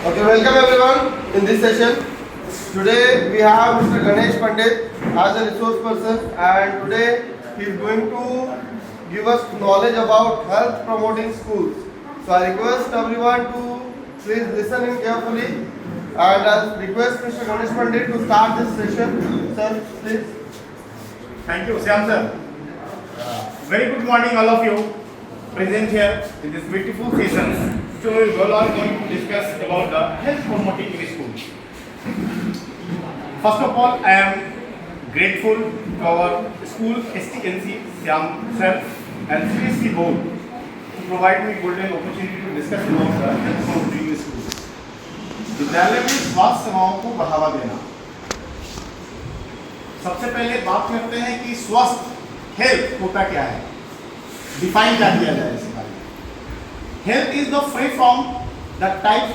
Okay, welcome everyone in this session. Today we have Mr. Ganesh Pandit as a resource person, and today he is going to give us knowledge about health promoting schools. So I request everyone to please listen in carefully, and I request Mr. Ganesh Pandit to start this session. Sir, please. Thank you, Shyam sir. Very good morning, all of you present here in this beautiful session. So we are going to discuss about the health promoting in school. First of all, I am grateful to our school STNC, Shyam sir and CSC board to provide me golden opportunity to discuss about the health promoting in school. विद्यालय में स्वास्थ्य सेवाओं को बढ़ावा देना. सबसे पहले बात करते हैं कि स्वस्थ हेल्थ होता क्या है, डिफाइन क्या किया जाए इसके बारे में. Health is the free from the type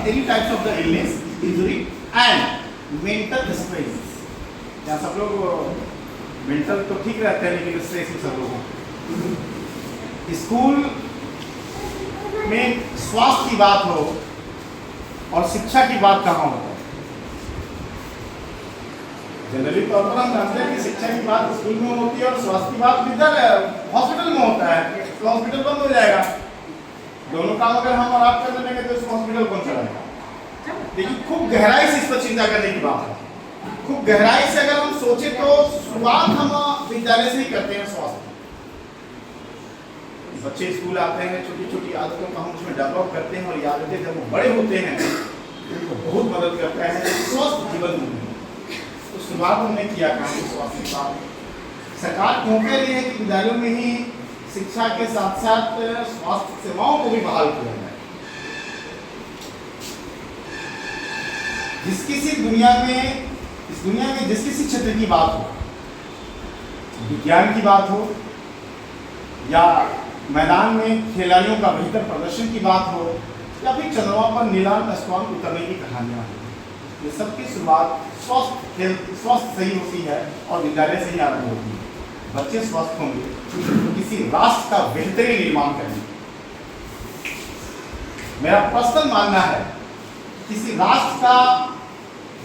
any types of the illness, injury and mental stress. या सब लोग मेंटल तो ठीक रहते हैं लेकिन स्ट्रेस भी सब लोगों. स्कूल में स्वास्थ्य की बात हो और शिक्षा की बात कहाँ होता है. जनरली तौर पर हम जानते हैं कि शिक्षा की बात स्कूल में होती है और स्वास्थ्य की बात विद्यालय हॉस्पिटल में होता है. तो हॉस्पिटल बंद हो जाएगा. दोनों काम अगर हम और आप कर लेंगे तो उस हॉस्पिटल कौन चलाएगा. लेकिन खूब गहराई से इस पर चिंता करने की बात है. खूब गहराई से अगर हम सोचे तो शुरुआत हम विद्यालय से ही करते हैं. स्वास्थ्य बच्चे स्कूल आते हैं, छोटी छोटी आदतों का हम उसमें डेवलप करते हैं और ये आदतें जब वो बड़े होते हैं तो बहुत मदद करता है स्वस्थ जीवन में. तो शुरुआत हमने किया काम स्वास्थ्य का. सरकार क्यों कह रही है कि विद्यालयों में ही शिक्षा के साथ साथ स्वास्थ्य सेवाओं को भी बहाल किया जाए. जिस किसी दुनिया में इस दुनिया में जिस किसी क्षेत्र की बात हो, विज्ञान की बात हो या मैदान में खिलाड़ियों का बेहतर प्रदर्शन की बात हो या फिर चंद्रमा पर नीलाम स्ट्रॉन्ग उतरने की कहानियां हो, ये सब की शुरुआत स्वस्थ सही होती है और विद्यालय से ही आरंभ होती है. बच्चे स्वस्थ होंगे तो किसी राष्ट्र का बेहतरीन निर्माण करेंगे. मेरा पर्सनल मानना है किसी राष्ट्र का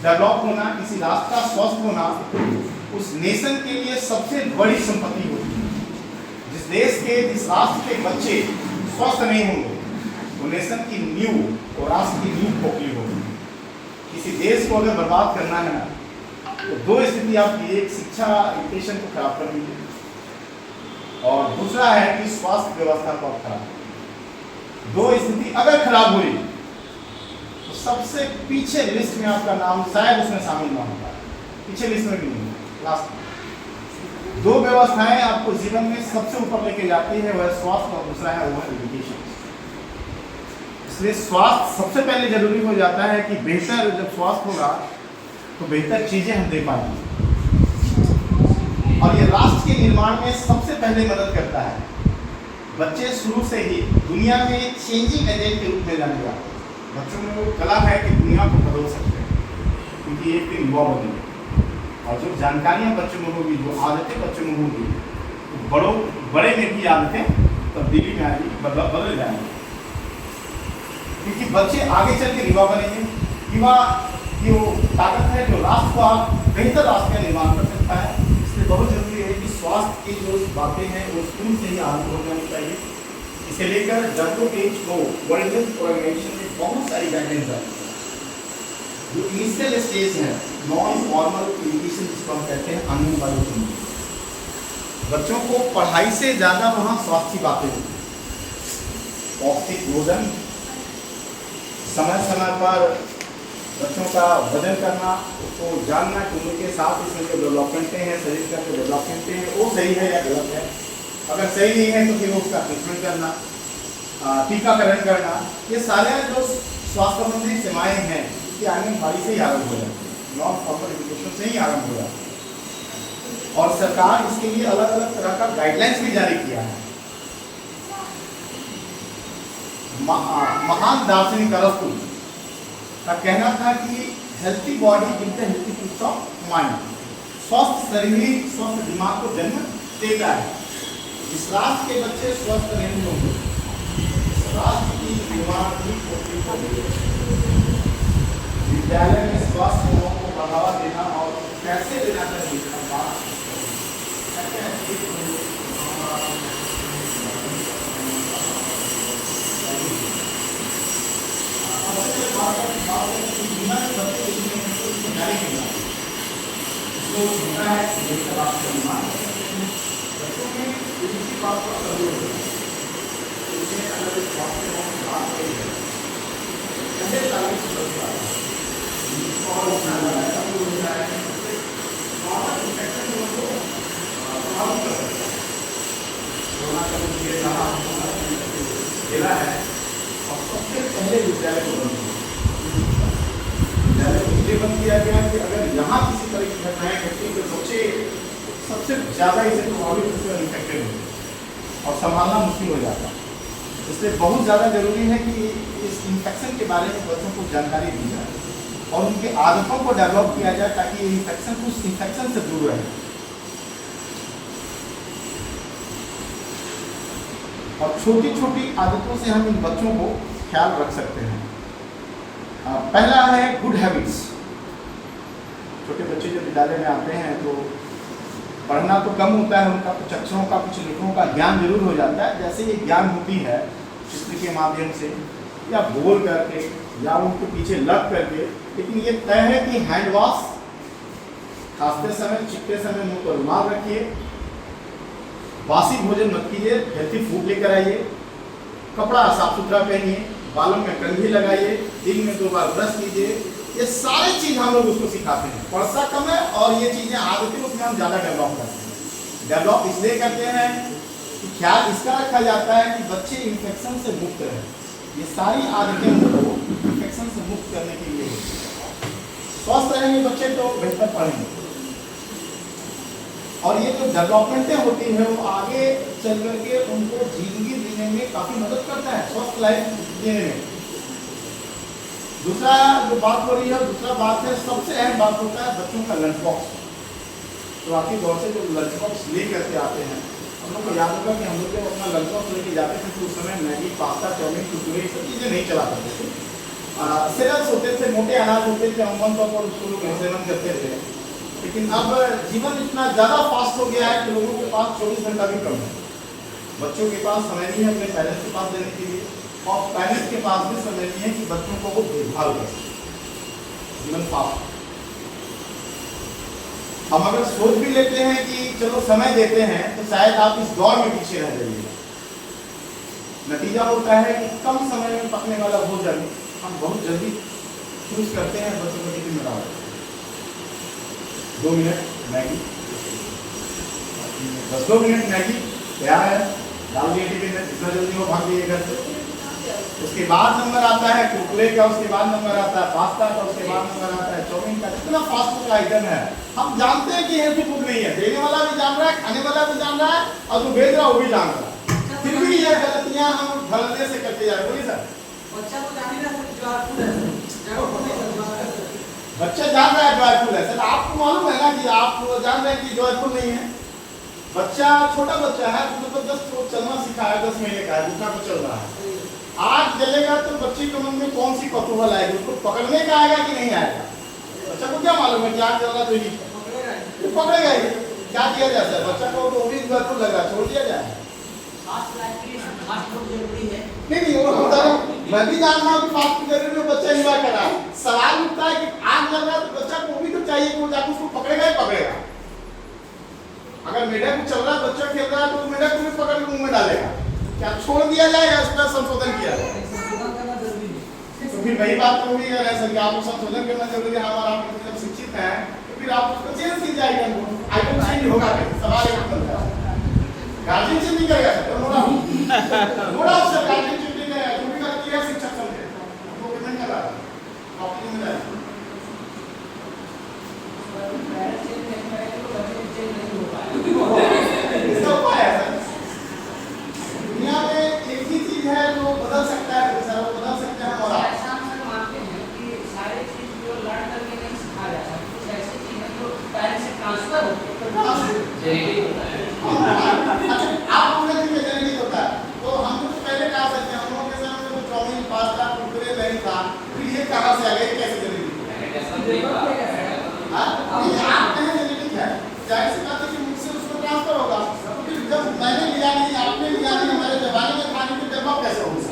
डेवलप होना, किसी राष्ट्र का स्वस्थ होना उस नेशन के लिए सबसे बड़ी संपत्ति होती है. जिस देश के जिस राष्ट्र के बच्चे स्वस्थ नहीं होंगे वो नेशन की नींव और राष्ट्र की नींव खोखली होगी. किसी देश को अगर बर्बाद करना है तो दो स्थिति आपकी, एक शिक्षा एजुकेशन को खराब कर दी और दूसरा है कि स्वास्थ्य व्यवस्था को खराब. दो स्थिति अगर खराब हुई तो सबसे पीछे लिस्ट में आपका नाम शायद उसमें शामिल ना होगा. पीछे लिस्ट में भी नहीं, लास्ट. दो व्यवस्थाएं आपको जीवन में सबसे ऊपर लेके जाती है, वह स्वास्थ्य और दूसरा है वो एजुकेशन. इसलिए स्वास्थ्य सबसे पहले जरूरी हो जाता है कि बेहतर जब स्वास्थ्य होगा तो बेहतर चीजें हम दे पाएंगे और ये राष्ट्र के निर्माण में सबसे पहले मदद करता है. बच्चे शुरू से ही दुनिया में चेंजिंग एजेंट के रूप में जाने जाते हैं. बच्चों में वो कला है कि दुनिया को बदल सकते हैं क्योंकि एक दिन युवा बनेंगे और जो जानकारियाँ बच्चों में होगी, जो आदतें बच्चों में होगी तो बड़े में भी आदतें तब्दीली में आएगी, बदल जाएंगी. क्योंकि बच्चे आगे चल के युवा बनेंगे. युवा की वो ताकत है जो राष्ट्र को बेहतर राष्ट्र का निर्माण कर सकता है. इसलिए बहुत जरूरी है कि स्वास्थ्य की जो बातें हैं वो स्कूल से ही आरंभ हो जानी चाहिए. इसे लेकर WHO वर्ल्ड हेल्थ ऑर्गेनाइजेशन में बहुत सारी गाइडलाइंस आती है. जो इनिशियल स्टेज है नॉन फॉर्मल एजुकेशन जिसको हम कहते हैं आंगनबाड़ी, बच्चों को पढ़ाई से ज़्यादा वहाँ स्वास्थ्य की बातें होती हैं. पौष्टिक भोजन, समय समय पर बच्चों का वजन करना, उसको जानना कि उनके साथ इसमें जो डेवलपमेंटें हैं, शरीर का जो डेवलपमेंटें हैं वो सही है या गलत है. अगर सही नहीं है तो फिर उसका ट्रीटमेंट करना, टीकाकरण करना, ये सारे जो स्वास्थ्य संबंधी सेवाएँ हैं कि आंगनबाड़ी से ही आरंभ हो जाती है, नॉन फॉर्मल एजुकेशन से ही आरंभ हो जाती है. और सरकार इसके लिए अलग अलग तरह का गाइडलाइंस भी जारी किया है. महान दार्शनिक अरस्तु का कहना था कि healthy body gives the healthy peace of mind. स्वस्थ शरीर स्वस्थ दिमाग को जन्म देता है. इस राष्ट्र के बच्चे स्वस्थ नहीं होंगे, इस राष्ट्र की दिमाग की और बीमार बच्चे देखने में तो उसको गाली नहीं आती, उसको होता है मेरी बात से बीमार बच्चों में इसी बात को असर हो जाता है। इसमें अगर इस बात से हम बात करें कैसे तारीफ करता है और उतना ज़्यादा हो जाता है नॉर्मल इन्फेक्शन को प्रभावित कर सकता है। कोरोना का जो ये रहा खेला है और सबसे पहले विद्यालय को बंद किया, विद्यालय को इसलिए बंद किया गया कि अगर यहाँ किसी तरह की घटनाएं घटती तो बच्चे सबसे ज़्यादा इसे प्रभावित होकर इन्फेक्टेड होते और संभालना मुश्किल हो जाता। इसलिए बहुत ज़्यादा जरूरी है कि इस इन्फेक्शन के बारे में बच्चों को जानकारी दी जाए और उनके आदतों को डेवलप किया जाए ताकि ये इन्फेक्शन उस इन्फेक्शन से दूर रहे। और छोटी छोटी आदतों से हम इन बच्चों को ख्याल रख सकते हैं। पहला है गुड हैबिट्स। छोटे बच्चे जब विद्यालय में आते हैं तो पढ़ना तो कम होता है, उनका कुछ अक्षरों का कुछ लेखों का ज्ञान जरूर हो जाता है। जैसे ये ज्ञान होती है चित्र के माध्यम से या बोल करके या उनके पीछे लग करके, लेकिन ये तय है कि हैंड वॉश, खांसते समय चिपते समय मुंह पर रुमाल रखिए, बासी भोजन मत कीजिए, हेल्थी फूड लेकर आइए, कपड़ा साफ सुथरा पहनिए, बालों में कंघी लगाइए, दिन में 2 बार ब्रश कीजिए। ये सारी चीज हम लोग उसको सिखाते हैं। वर्षा कम है और ये चीजें आदतें उसमें हम ज़्यादा डेवलप करते हैं। डेवलप इसलिए करते हैं कि ख्याल इसका रखा जाता है कि बच्चे इन्फेक्शन से मुक्त रहें। ये सारी आदतें उनको इन्फेक्शन से मुक्त करने के लिए स्वस्थ रहेंगे बच्चे तो बेहतर पढ़ेंगे और ये जो डेवलपमेंटें होती है वो आगे चल करके उनको जिंदगी जीने में काफ़ी मदद करता है, स्वस्थ लाइफ जीने में। दूसरा जो बात हो रही है, दूसरा बात है, सबसे अहम बात होता है बच्चों का लंच बॉक्स। तो आखिर दौर से जो लंच बॉक्स ले करके आते हैं, हम लोग को याद होगा कि हम लोग जब अपना लंच बॉक्स लेके जाते थे तो उस समय मैगी, पास्ता, चाउमीन, कुरकुरे ये सब चीज़ें नहीं चला करते थे। सिरल्स होते थे, मोटे अनाज होते थे, अमूमन तौर पर उसको लोग सेवन करते थे। लेकिन अब जीवन इतना ज़्यादा फास्ट हो गया है कि लोगों के पास 24 घंटा भी कम है। बच्चों के पास समय नहीं है अपने पेरेंट्स के पास देने के लिए और पेरेंट्स के पास भी समय नहीं है कि बच्चों को वो देखभाल कर सके। जीवन फास्ट। हम अगर सोच भी लेते हैं कि चलो समय देते हैं तो शायद आप इस दौर में पीछे रह जाइएगा। नतीजा होता है कि कम समय में पकने वाला भोजन हम बहुत जल्दी चूज करते हैं बच्चों को टिफिन में डाल देते हैं। 2 मिनट मैगी, बस 2 मिनट मैगी तैयार है, डाल दिए टिफिन में, जितना जल्दी हो भाग दिए घर से। उसके बाद नंबर आता है कुरकुरे का, उसके बाद नंबर आता है पास्ता का, उसके बाद नंबर आता है चाउमीन का। जितना फास्ट फूड आइटम है हम जानते हैं कि हेल्थी फूड नहीं है, देने वाला भी जान रहा है, खाने वाला भी जान रहा है और जो बेच रहा है वो भी जान रहा है। फिर भी ये गलतियां हम गलती से करते जा रहे हैं। बोलिए सर, बच्चा तो जान ही रहा है बच्चा जान रहा है जॉयफुल है। सर आपको मालूम है ना कि आप जान रहे हैं कि जॉयफुल नहीं है। बच्चा छोटा बच्चा है, मतलब 10 चलना सीखा है, 10 महीने का है, घुटना पर चल रहा है। आग जलेगा तो बच्चे के मन में कौन सी कौतूहल आएगी, उसको पकड़ने का आएगा कि नहीं आएगा? बच्चा को क्या मालूम है कि आग जल रहा तो ही पकड़ेगा ही। क्या किया जाए सर, बच्चा को तो भी जॉयफुल लग रहा है, छोड़ दिया जाए? नहीं वो बता रहा हूँ, मैं भी जान रहा हूँ कि फास्ट फूड जरूरी है, बच्चा एंजॉय कर रहा है। सवाल उठता है कि आग जल रहा है तो बच्चा को भी तो चाहिए कि वो जाकर उसको पकड़ेगा ही पकड़ेगा। अगर मेढक को चल रहा है, बच्चा खेल रहा है तो मेढक को भी पकड़ के मुंह में डालेगा। क्या छोड़ दिया जाएगा? इस पर संशोधन किया जाए। तो फिर वही बात तो होगी यार सर कि आपको संशोधन करना जरूरी है। हमारा आप जब शिक्षित हैं तो फिर आप उसको चेंज कीजिए, आइटम चेंज होगा। सवाल एक बनता है, गार्जियन चेंज नहीं करेगा सर, थोड़ा उससे गार्जियन चेंज नहीं करेगा, जो भी गलती है शिक्षक समझे वो पेमेंट करा कॉपी में जाए। इसका उपाय है सर, दुनिया में एक ही चीज है जो बदल सकता है सर, वो बदल सकते हैं। और मानते हैं कि सारे चीज जो लर्न करके नहीं सिखाया जाता, कुछ ऐसी चीज है जो पेरेंट्स से ट्रांसफर होती है, जेनेटिक होता है। आप पूरे दिन में जेनेटिक होता है तो हम तो पहले कहा सकते हैं हम लोग के समय में तो चाउमीन, पास्ता, कुरकुरे नहीं था, फिर ये कहाँ से आ गए, कैसे जेनेटिक? हाँ आप कहें जेनेटिक है, जाहिर सी बात है कि मुझसे उसको ट्रांसफर होगा। जब मैंने लिया नहीं, आपने लिया नहीं, हमारे जमाने में खाने की डेवलप कैसे होगी?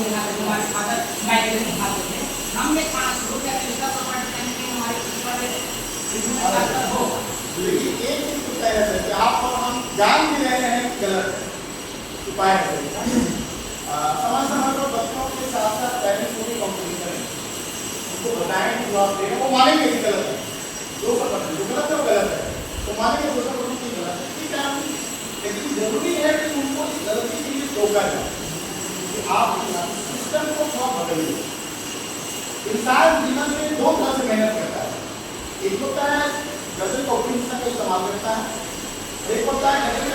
यहाँ पे हमारे फादर माइग्रेशन खाते थे, हमने कहाँ शुरू किया कि इसका प्रमाण करने के हमारे कुछ बड़े इसमें फादर हो। लेकिन एक चीज तो तय है कि आप और हम जान भी रहे हैं कि गलत है, उपाय है। समय समय पर बच्चों के साथ साथ पेरेंट्स को भी काउंसलिंग करें, उनको बताएं कि जो आप दे रहे हैं वो मानेंगे कि गलत है, 200% जो गलत है वो गलत है, तो मानेंगे 200% कि गलत है, ठीक है। लेकिन जरूरी है कि उनको इस गलती के लिए रोका जाए कि आप सिस्टम को थोड़ा बदलिए। इंसान जीवन में दो तरह से मेहनत करता है, एक होता है गजल का उपयोग का इस्तेमाल करता है, एक होता है गजल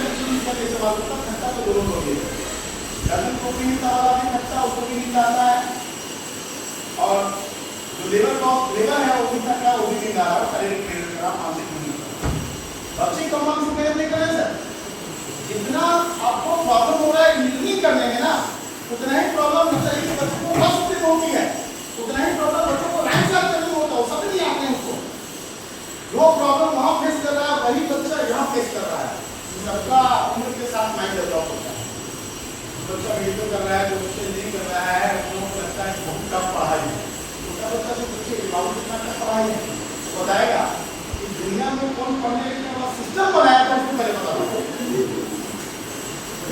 का इस्तेमाल करता है, खर्चा तो दोनों हो गया। गजल को भी नहीं वाला भी खर्चा उसको भी नहीं आता है, और जो लेबर है वो भी खर्चा वो भी नहीं आ रहा है, शारीरिक मेहनत करा, मानसिक मेहनत। बच्चे कम मानसिक मेहनत नहीं करें सर, जितना आपको प्रॉब्लम हो रहा है इंजीनियरिंग करने में ना, उतना ही प्रॉब्लम नर्सरी के बच्चों को फर्स्ट से होती है, उतना ही प्रॉब्लम बच्चों को रैंक साल करने में होता है, सब नहीं आते हैं उसको। जो प्रॉब्लम वहाँ फेस कर रहा है वही बच्चा यहाँ फेस कर रहा है। सबका उम्र के साथ माइंड डेवलप होता है, बच्चा मेडिकल कर रहा है, जो बच्चे नहीं कर रहा है, उनको लगता है बहुत टफ पढ़ाई है, छोटा बच्चा जो बच्चे कितना टफ पढ़ाई है बताएगा कि दुनिया में कौन पढ़ने के लिए सिस्टम बनाया था उसको पहले बता दो।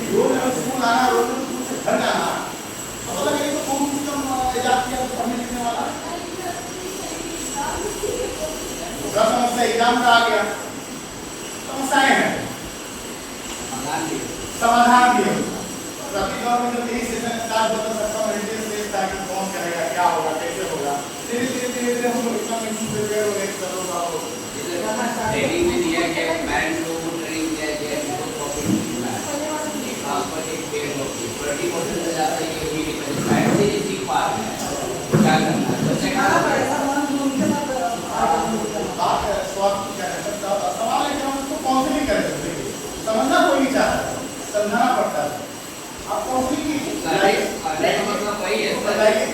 रोज स्कूल आना, रोज स्कूल से घर जाना, पता लगे तो कौन सिस्टम इजाद किया पढ़ने लिखने वाला। दूसरा समस्या एग्जाम का आ गया, समस्याएं हैं, समाधान भी है। प्रति दौर में जब यही सेशन स्टार्ट होता है सबका मेंटेनेंस फेज था कि कौन करेगा, क्या होगा, कैसे होगा, धीरे धीरे हम लोग इतना मेंटेन प्रिपेयर हो गए कि सब लोग आप ट्रेनिंग में दिया गया, पेरेंट्स लोगों को ट्रेनिंग दिया गया कि वो टॉपिक सीखना है, खास पर एक पेड़ होती है 20% से ज़्यादा ये भी पेरेंट्स से सीख पा रहे हैं क्या करना है, बच्चे का बात है स्वास्थ्य क्या है सर, सवाल है कि हम उसको काउंसलिंग कर सकते हैं, समझना कोई नहीं चाहता, समझाना पड़ता है। आप काउंसलिंग मतलब वही है बताइए,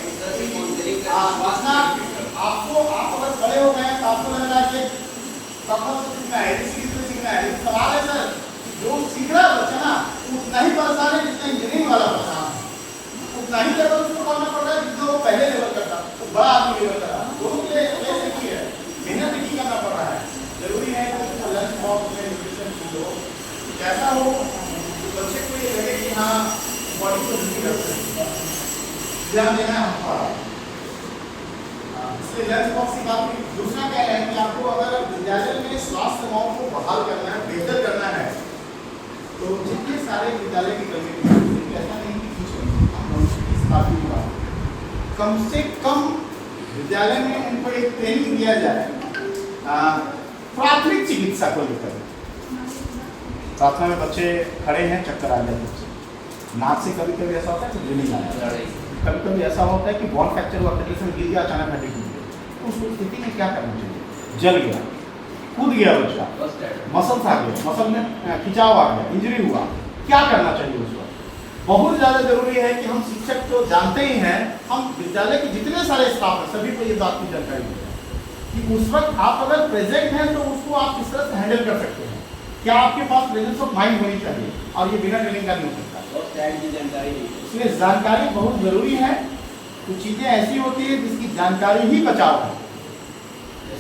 आपको आप अगर खड़े हो गए तो आपको लग रहा है कि कहाँ से सीखना है, इसी से सीखना है। सवाल है सर, जो सीख रहा है बच्चा ना उतना ही परेशान है जितना इंजीनियरिंग वाला परेशान है, उतना ही लेवल उसको करना पड़ रहा है जितना वो पहले लेवल करता, तो बड़ा आदमी लेवल कर रहा, दोनों के लिए एक ही है, मेहनत एक ही करना पड़ रहा है। जरूरी है कि उसको लंच बॉक्स में न्यूट्रिशन फूड हो, कैसा हो तो बच्चे को ये लगे कि हाँ बॉडी को हेल्दी रखते हैं, ध्यान देना है हमको। इसलिए लंच बॉक्स की बात की। दूसरा क्या है कि आपको अगर विद्यालय में स्वास्थ्य सेवाओं को बहाल करना है, बेहतर करना है, तो जितने सारे विद्यालय की कमेटी ऐसा नहीं कि कुछ स्थापित हुआ, कम से कम विद्यालय में उनको एक ट्रेनिंग दिया जाए प्राथमिक चिकित्सा को लेकर। प्रार्थना में बच्चे खड़े हैं, चक्कर आ जाए, बच्चे नाक से कभी कभी ऐसा होता है कि ब्लीडिंग आ जाता है, कभी कभी ऐसा होता है कि बोन फ्रैक्चर हुआ, कभी गिर गया अचानक हड्डी टूट गई, तो उस स्थिति में क्या करना चाहिए? जल गया, कूद गया बच्चा, मसल्स आ गया, मसल में खिंचाव आ गया, इंजरी हुआ, क्या करना चाहिए उस वक्त? बहुत ज़्यादा जरूरी है कि हम शिक्षक तो जानते ही हैं, हम विद्यालय के जितने सारे स्टाफ हैं सभी को ये बात की जानकारी दें कि उस वक्त आप अगर प्रेजेंट हैं तो उसको आप किस तरह से हैंडल कर सकते हैं, क्या आपके पास प्रेजेंस ऑफ माइंड होनी चाहिए, और ये बिना ट्रेनिंग का नहीं हो सकता। इसलिए जानकारी बहुत जरूरी है। कुछ चीज़ें ऐसी होती है जिसकी जानकारी ही बचाव है,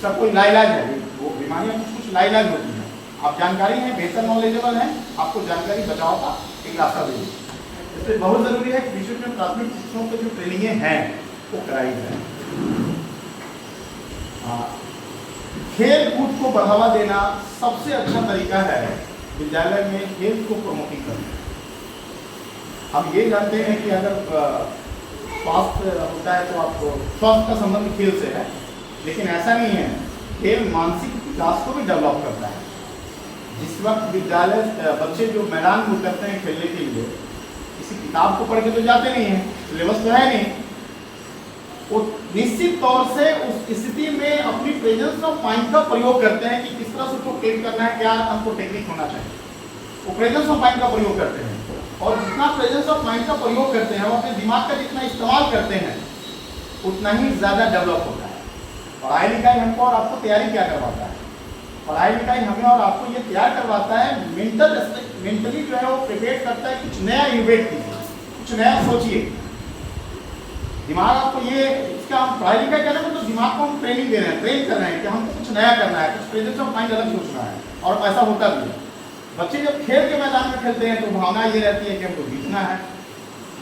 सब कोई लाइलाज है, वो बीमारियां कुछ लाइलाज होती हैं, आप जानकारी है, बेहतर नॉलेजेबल है, आपको जानकारी बचाव का एक रास्ता दे दीजिए। इसलिए बहुत जरूरी है कि विशेष में प्राथमिक शिक्षकों की जो ट्रेनिंगें हैं वो कराई जाए। खेल कूद को बढ़ावा देना सबसे अच्छा तरीका है विद्यालय में खेल को प्रमोटिंग करना। हम ये जानते हैं कि अगर स्वास्थ्य होता है तो आपको स्वास्थ्य का संबंध खेल से है, लेकिन ऐसा नहीं है, खेल मानसिक विकास को भी डेवलप करता है। जिस वक्त विद्यालय बच्चे जो मैदान में उतरते हैं खेलने के लिए, किसी किताब को पढ़ के तो जाते नहीं हैं, सिलेबस तो है नहीं, वो निश्चित तौर से उस स्थिति में अपनी प्रेजेंस ऑफ माइंड का प्रयोग करते हैं कि किस तरह से उसको ट्रेन करना है, क्या हमको टेक्निक होना चाहिए, वो प्रेजेंस ऑफ माइंड का प्रयोग करते हैं। और जितना प्रेजेंस ऑफ माइंड का प्रयोग करते हैं, वो अपने दिमाग का जितना इस्तेमाल करते हैं, उतना ही ज़्यादा डेवलप होता है। पढ़ाई लिखाई हमको और आपको तैयारी क्या करवाता है? पढ़ाई लिखाई हमें और आपको ये तैयार करवाता है, मेंटली जो है वो प्रिपेयर करता है, कुछ नया इनोवेट कीजिए, कुछ नया सोचिए। दिमाग आपको ये इसका हम पढ़ाई लिखाई कर रहे हैं तो दिमाग को हम ट्रेनिंग दे रहे हैं, ट्रेन कर रहे हैं कि हमको कुछ नया करना है, कुछ प्रेजेंस ऑफ माइंड अलग सोचना है, और ऐसा होता भी है। बच्चे जब खेल के मैदान में खेलते हैं तो भावना ये रहती है कि हमको जीतना है,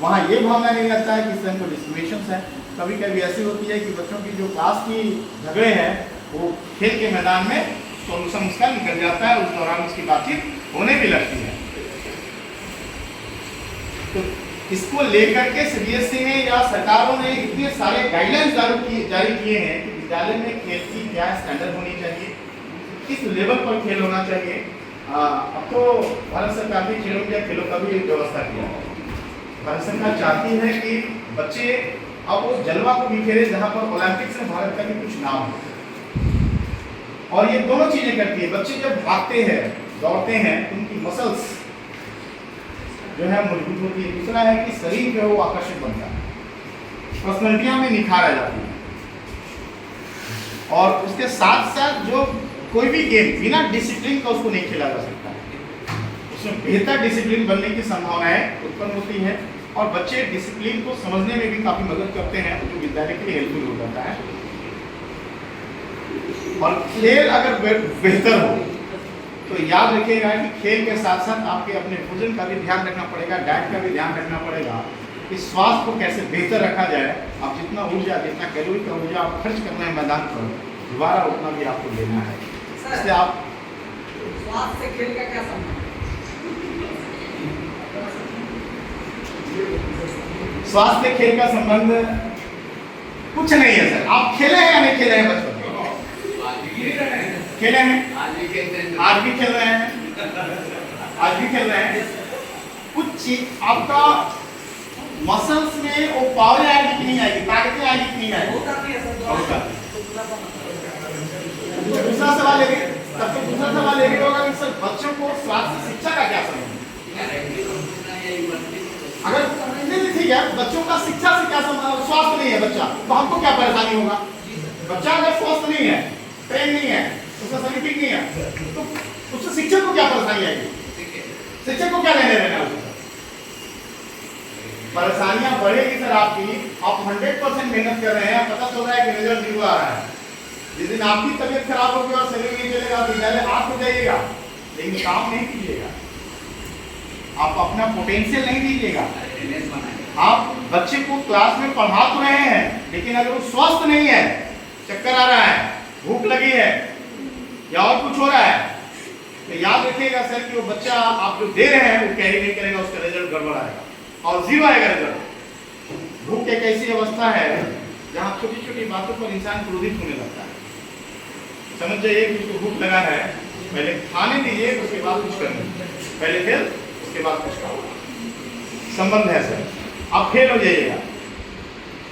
वहाँ ये भावना नहीं रहता है कि इससे हमको डिस्क्रिमिनेशन है। कभी कभी ऐसी होती है कि बच्चों की जो क्लास की झगड़े हैं वो खेल के मैदान में सोल्यूशन उसका निकल जाता है, उस दौरान उसकी बातचीत होने भी लगती है। तो इसको लेकर के सीबीएसई ने या सरकारों ने इतने सारे गाइडलाइंस जारी किए हैं कि विद्यालय में खेल की क्या स्टैंडर्ड होनी चाहिए, किस लेवल पर खेल होना चाहिए। अब तो भारत सरकार ने खेलो इंडिया खेलों का भी व्यवस्था किया है। भारत सरकार चाहती है कि बच्चे अब उस जलवा को भी खेले जहाँ पर ओलंपिक्स में भारत का भी कुछ नाम हो। और ये दोनों चीजें करती है, बच्चे जब भागते हैं दौड़ते हैं तो उनकी मसल्स जो है मजबूत होती है। दूसरा है कि शरीर जो है वो आकर्षक बनता है, पर्सनैलिटियां में निखार आ जाती है। और उसके साथ साथ जो कोई भी गेम बिना डिसिप्लिन का उसको नहीं खेला जा सकता है, उसमें बेहतर डिसिप्लिन बनने की संभावनाएं उत्पन्न होती है और बच्चे डिसिप्लिन को समझने में भी काफी मदद करते हैं, जो विद्यालय के लिए हेल्पफुल हो जाता है। और खेल अगर बेहतर हो तो याद रखिएगा कि खेल के साथ साथ आपके अपने भोजन का भी ध्यान रखना पड़ेगा, डाइट का भी ध्यान रखना पड़ेगा कि स्वास्थ्य को कैसे बेहतर रखा जाए। आप जितना ऊर्जा, जितना कैलोरी का ऊर्जा आप खर्च करना है मैदान पर, दोबारा उतना भी आपको लेना है। इससे आप स्वास्थ्य से खेल का क्या संबंध? स्वास्थ्य खेल का संबंध कुछ नहीं है सर। आप खेले हैं या नहीं खेले हैं बचपन में? खेले हैं, आज भी खेल रहे हैं, आज भी खेल रहे हैं। कुछ चीज आपका मसल्स में वो पावर आएगी कि नहीं आएगी, ताकतें आएगी कि नहीं आएगी? दूसरा सवाल ये, तब तो दूसरा सवाल ये होगा कि सर बच्चों को स्वास्थ्य शिक्षा का क्या संबंध? अगर नहीं ठीक है, बच्चों का शिक्षा से क्या संबंध? स्वास्थ्य नहीं है बच्चा तो हमको क्या परेशानी होगा? बच्चा अगर स्वस्थ नहीं है, ट्रेन नहीं है, उसका शरीर ठीक नहीं है तो उससे शिक्षक को क्या परेशानी आएगी? शिक्षक को क्या लेने देना है? परेशानियां बढ़ेगी सर आपकी। आप 100% मेहनत कर रहे हैं, पता चल रहा है कि रिजल्ट 0 आ रहा है। जिस दिन आपकी तबीयत खराब होगी और शरीर नहीं चलेगा, विद्यालय आप हो जाइएगा, लेकिन काम नहीं कीजिएगा, आप अपना पोटेंशियल नहीं दीजिएगा। आप बच्चे को क्लास में पढ़ा तो रहे हैं, लेकिन अगर वो स्वस्थ नहीं है, चक्कर आ रहा है, भूख लगी है या और कुछ हो रहा है, तो याद रखिएगा सर कि वो बच्चा आप जो दे रहे हैं वो कैरी नहीं करेगा, उसका रिजल्ट गड़बड़ आएगा और 0 आएगा रिजल्ट। भूख एक ऐसी अवस्था है जहाँ छोटी छोटी बातों पर इंसान क्रोधित होने लगता है। समझ जाइए कि उसको भूख लगा है, पहले खाने दीजिए, उसके बाद कुछ करना, पहले खेल उसके बाद कुछ खाओ। संबंध है सर, आप फेल हो जाइएगा।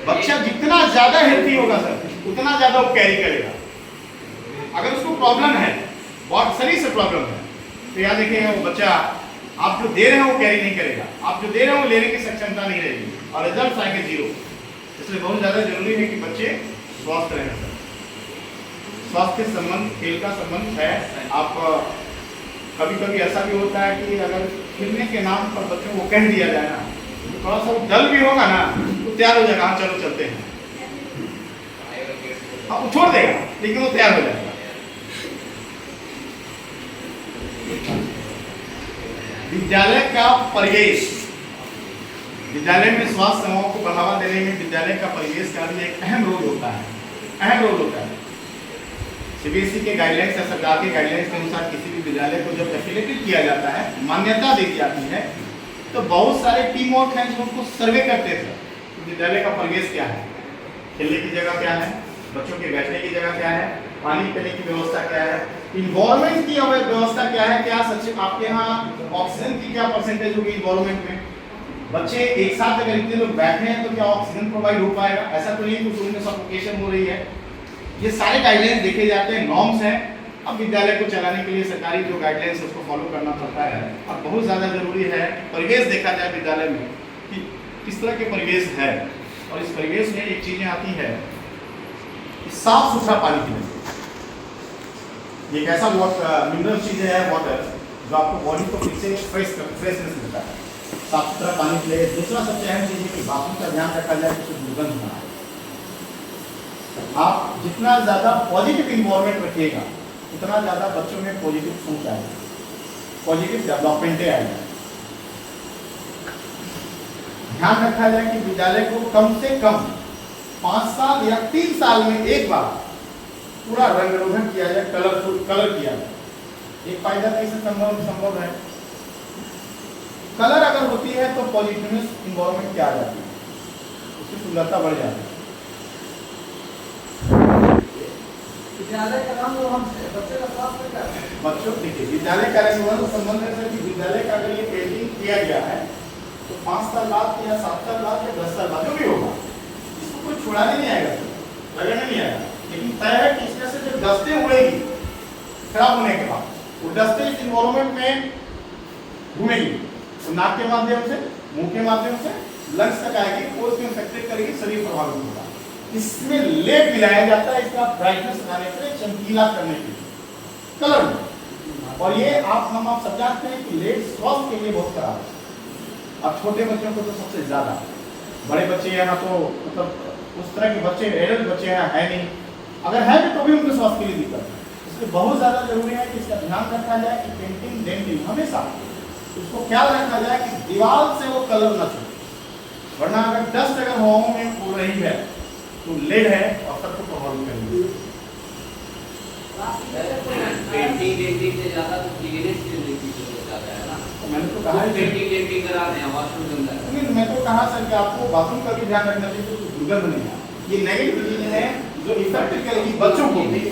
बच्चा जितना ज्यादा हेल्थी होगा सर, उतना ज्यादा वो कैरी करेगा। अगर उसको प्रॉब्लम है, बहुत शरीर से प्रॉब्लम है, तो याद रखिएगा वो बच्चा आप जो दे रहे हैं वो कैरी नहीं करेगा, आप जो दे रहे हैं वो लेने की सक्षमता नहीं रहेगी और रिजल्ट आएंगे 0। इसलिए बहुत ज्यादा जरूरी है कि बच्चे स्वस्थ रहें सर। स्वास्थ्य के संबंध खेल का संबंध है। आप कभी कभी ऐसा भी होता है कि अगर खेलने के नाम पर बच्चों को कह दिया जाए ना, तो थोड़ा सा डल भी होगा ना तो तैयार हो जाएगा, हाँ चलो चलते हैं, हाँ वो छोड़ देगा लेकिन वो तैयार हो जाएगा। विद्यालय का परिवेश, विद्यालय में स्वास्थ्य सेवाओं को बढ़ावा देने में विद्यालय का परिवेश का भी एक अहम रोल होता है, अहम रोल होता है। सीबीएसई के गाइडलाइंस या सरकार के गाइडलाइंस के अनुसार किसी भी विद्यालय को जब एफिलिएटेड किया जाता है, मान्यता दी जाती है, तो बहुत सारे टीम वर्क हैं जो उनको सर्वे करते हैं तो विद्यालय का परिवेश क्या है, खेलने की जगह क्या है, बच्चों के बैठने की जगह क्या है, पानी पीने की व्यवस्था क्या है, इन्वायरमेंट की व्यवस्था क्या है, क्या सच आपके यहाँ ऑक्सीजन की क्या परसेंटेज होगी इन्वायरमेंट में, बच्चे एक साथ अगर इतने लोग बैठे हैं तो क्या ऑक्सीजन प्रोवाइड हो पाएगा? ऐसा तो नहीं कुछ रूम में सफोकेशन हो रही है। ये सारे गाइडलाइंस देखे जाते हैं, नॉर्म्स हैं। अब विद्यालय को चलाने के लिए सरकारी जो गाइडलाइंस है उसको फॉलो करना पड़ता है और बहुत ज़्यादा जरूरी है परिवेश देखा जाए विद्यालय में कि किस तरह के परिवेश है। और इस परिवेश में एक चीज़ें आती है कि साफ सुथरा पानी पीना, ये एक ऐसा मिनरल चीज़ है वाटर जो आपको बॉडी को फिर से फ्रेशनेस देता है। साफ सुथरा पानी पिलाइए। दूसरा सबसे अहम चीज है कि बाथरूम का ध्यान रखा जाए कि उसमें दुर्गंध ना आए। आप जितना ज़्यादा पॉजिटिव इन्वॉल्वमेंट रखिएगा उतना ज़्यादा बच्चों में पॉजिटिव सोच आएगा, पॉजिटिव डेवलपमेंट आएगा। ध्यान रखा जाए कि विद्यालय को कम से कम 5 साल या 3 साल में एक बार पूरा रंग रोगन किया जाए, कलरफुल कलर किया जाए। एक फायदा तो इससे संभव है। कलर अगर होती है तो पॉजिटिवनेस इन्वॉल्वमेंट क्या आ जाती है, उसकी सुंदरता बढ़ जाती है। विद्यालय का नाम तो हम बच्चे का साफ में करते हैं। बच्चों देखिए विद्यालय कार्यान्वयन संबंध है कि विद्यालय का अगर ये पेंटिंग किया गया है तो 5 साल बाद या 7 साल बाद या 10 साल बाद जो भी होगा इसको कोई छुड़ाने नहीं आएगा, लगाने नहीं आएगा। लेकिन तय है कि इसमें से जो डस्टें उड़ेगी खराब होने के बाद, वो डस्टें इस इन्वायरमेंट में घूमेगी, तो नाक के माध्यम से, मुंह के माध्यम से लंग्स तक आएगी, कोर्स को इन्फेक्टेड करेगी, शरीर प्रभावित होगा। इसमें लेड मिलाया जाता है इसका ब्राइटनेस बनाने के लिए, चमकीला करने के लिए, कलर में। और ये हम सब जानते हैं कि लेड स्वास्थ्य के लिए बहुत खराब है। अब छोटे बच्चों को तो सबसे ज्यादा, बड़े बच्चे यहाँ तो मतलब उस तरह के बच्चे एडल्ट बच्चे यहाँ है नहीं, अगर है भी तो भी उनके स्वास्थ्य के लिए दिक्कत है। इसलिए बहुत ज्यादा जरूरी है कि इसका ध्यान रखा जाए कि पेंटिंग डेंटिंग हमेशा उसको ख्याल रखा जाए कि दीवार से वो कलर न छूटे, वरना अगर डस्ट अगर हवाओं में उड़ रही है तो लेड है और सबको प्रभावित करेगी। पेंटिंग डेंटिंग से ज्यादा तो क्लीनेस के लिए भी ज्यादा है ना। तो मैंने तो कहा पेंटिंग डेंटिंग करा रहे हैं वॉशरूम के अंदर। लेकिन मैं तो कहा सर कि आपको बाथरूम का भी ध्यान रखना चाहिए तो दुर्गंध नहीं है। ये नेगेटिव चीजें हैं जो इफेक्ट करेगी बच्चों को भी।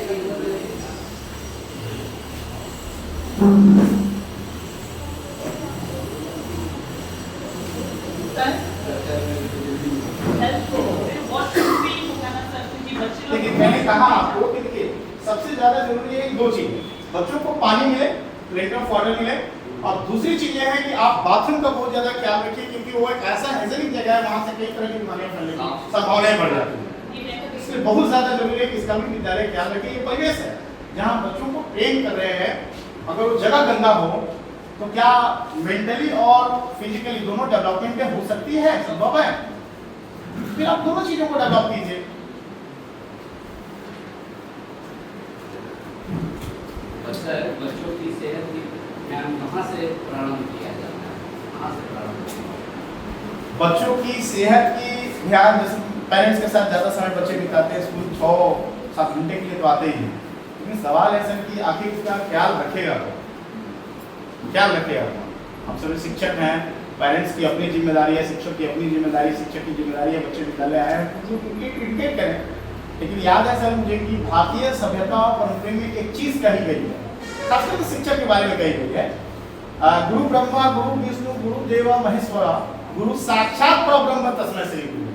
लेकिन मैंने कहा आपको कि देखिए सबसे ज्यादा जरूरी है 2 चीजें, बच्चों को पानी मिले, प्लेट ऑफ वाटर मिले, और दूसरी चीज ये है कि आप बाथरूम का बहुत ज्यादा ख्याल रखिए क्योंकि वो एक ऐसा हाइजीनिक जगह है, वहां से कई तरह की बीमारियां फैलने की संभावनाएं बढ़ जाती है। इसलिए बहुत ज्यादा जरूरी है कि इसका भी विद्यालय ख्याल रखे। ये परिवेश है जहाँ बच्चों को ट्रेन कर रहे हैं, अगर वो जगह गंदा हो तो क्या मेंटली और फिजिकली दोनों डेवलपमेंट हो सकती है, संभव है। फिर आप दोनों चीजों को डेवलप कीजिए। बच्चों की सेहत की ध्यान कहाँ से प्रारंभ किया जाता है, कहाँ से प्रारंभ किया जाता है? बच्चों की सेहत की ध्यान, जैसे पेरेंट्स के साथ ज़्यादा समय बच्चे बिताते हैं, स्कूल 6-7 घंटे के लिए तो आते ही हैं, लेकिन सवाल है सर कि आखिर इसका ख्याल रखेगा हम सभी शिक्षक हैं, पेरेंट्स की अपनी जिम्मेदारी है, शिक्षक की अपनी जिम्मेदारी, शिक्षक की जिम्मेदारी है, बच्चे विद्यालय आए हैं तो क्रिकेट करें। लेकिन याद है सर मुझे कि भारतीय सभ्यता और परंपरा में एक चीज़ कही गई है, खासकर शिक्षक के बारे में कही गई है, गुरु ब्रह्मा गुरु विष्णु गुरु देवा महेश्वरा गुरु साक्षात परब्रह्म तस्मै श्री गुरु।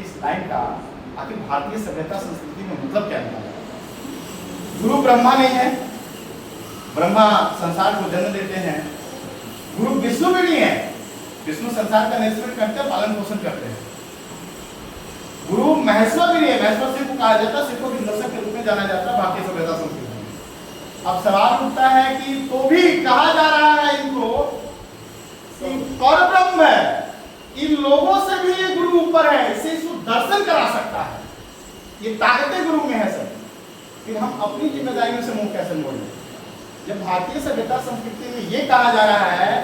इस लाइन का आखिर भारतीय सभ्यता संस्कृति में मतलब क्या निकाला? गुरु ब्रह्मा नहीं है, ब्रह्मा संसार को जन्म देते हैं, गुरु विष्णु भी नहीं है, विष्णु संसार का नेतृत्व करते हैं, पालन पोषण करते हैं, गुरु महेश्वर भी नहीं है, महेश्वर सिर्फ को कहा जाता है, सिर्फ को दिग्दर्शक के रूप में जाना जाता है भारतीय सभ्यता संस्कृति में। अब सवाल उठता है कि तो भी कहा जा रहा है इनको कि परब्रह्म है, इन लोगों से भी ये गुरु ऊपर है, इसे इसको दर्शन करा सकता है, ये ताकतें गुरु में है सर। फिर हम अपनी जिम्मेदारियों से मुंह कैसे मोड़ लें? जब भारतीय सभ्यता संस्कृति में ये कहा जा रहा है